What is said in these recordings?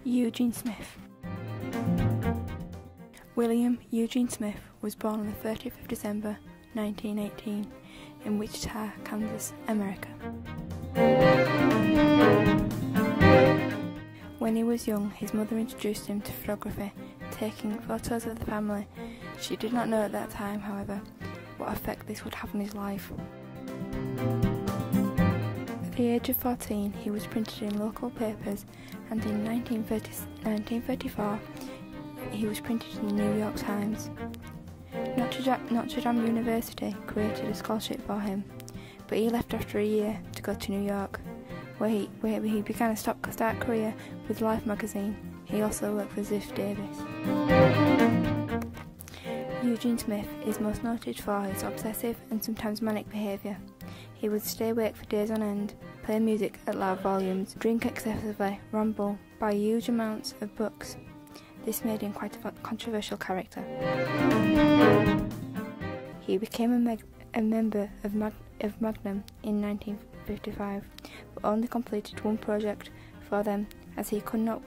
Eugene Smith. William Eugene Smith was born on the 30th of December 1918 in Wichita, Kansas, America. When he was young, his mother introduced him to photography, taking photos of the family. She did not know at that time, however, what effect this would have on his life. At the age of 14, he was printed in local papers, and in 1934, he was printed in the New York Times. Notre Dame University created a scholarship for him, but he left after a year to go to New York, where he began a start career with Life magazine. He also worked for Ziff Davis. Eugene Smith is most noted for his obsessive and sometimes manic behaviour. He would stay awake for days on end, play music at loud volumes, drink excessively, ramble, buy huge amounts of books. This made him quite a controversial character. He became a member of Magnum in 1955, but only completed one project for them as he could not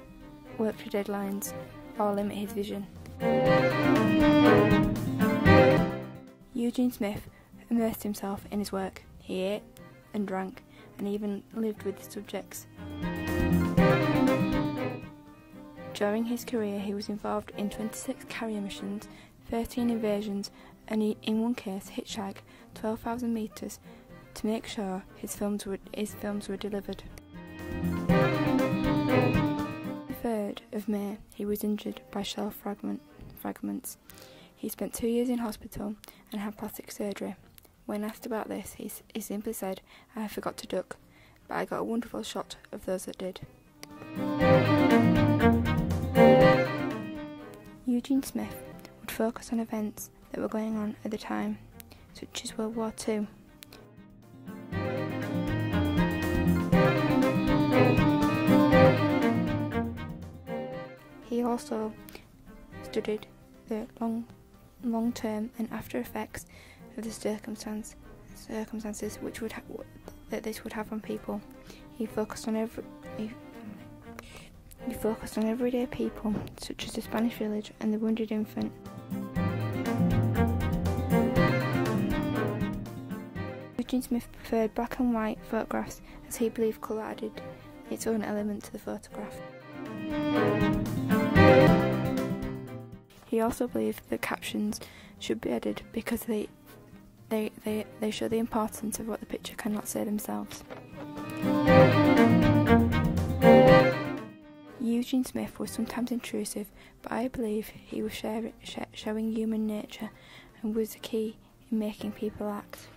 work to deadlines or limit his vision. Eugene Smith immersed himself in his work. He ate and drank and even lived with the subjects. During his career, he was involved in 26 carrier missions, 13 invasions, and in one case hitchhiked 12,000 metres to make sure his films were delivered. On the 3rd of May, he was injured by shell fragments. He spent 2 years in hospital and had plastic surgery. When asked about this, he simply said, "I forgot to duck, but I got a wonderful shot of those that did." Eugene Smith would focus on events that were going on at the time, such as World War II. He also studied the long-term and after effects of the circumstances that this would have on people. He focused on everyday people, such as the Spanish village and the wounded infant. Eugene Smith preferred black and white photographs as he believed colour added its own element to the photograph. He also believed that captions should be added because they show the importance of what the picture cannot say themselves. Eugene Smith was sometimes intrusive, but I believe he was showing human nature and was the key in making people act.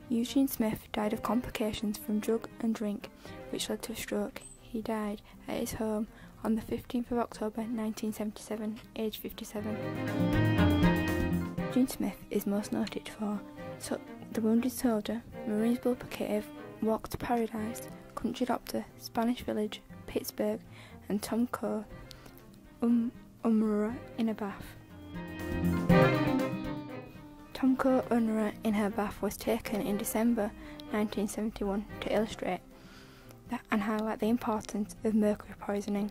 Eugene Smith died of complications from drug and drink, which led to a stroke. He died at his home on the 15th of October 1977, aged 57. Eugene Smith is most noted for The Wounded Soldier, Marines Bulper Cave, Walk to Paradise, Country Doctor, Spanish Village, Pittsburgh, and Tom Coe, Unruh in a Bath. Tom Coe Unruh in her bath was taken in December 1971 to illustrate that and highlight the importance of mercury poisoning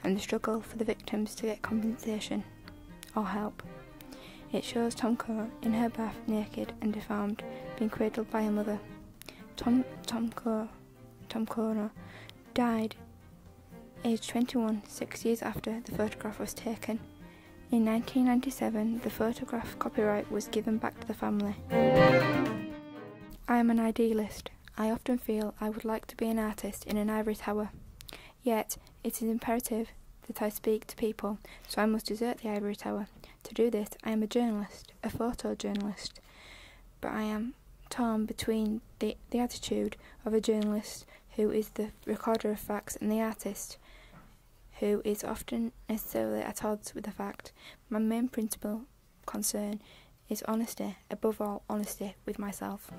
and the struggle for the victims to get compensation or help. It shows Tom Coe in her bath, naked and deformed, being cradled by her mother. Tom Coe died aged 21, 6 years after the photograph was taken. In 1997, the photograph copyright was given back to the family. I am an idealist. I often feel I would like to be an artist in an ivory tower. Yet, it is imperative that I speak to people, so I must desert the ivory tower. To do this, I am a journalist, a photojournalist, but I am torn between the attitude of a journalist who is the recorder of facts and the artist who is often necessarily at odds with the fact. My main principal concern is honesty, above all honesty with myself.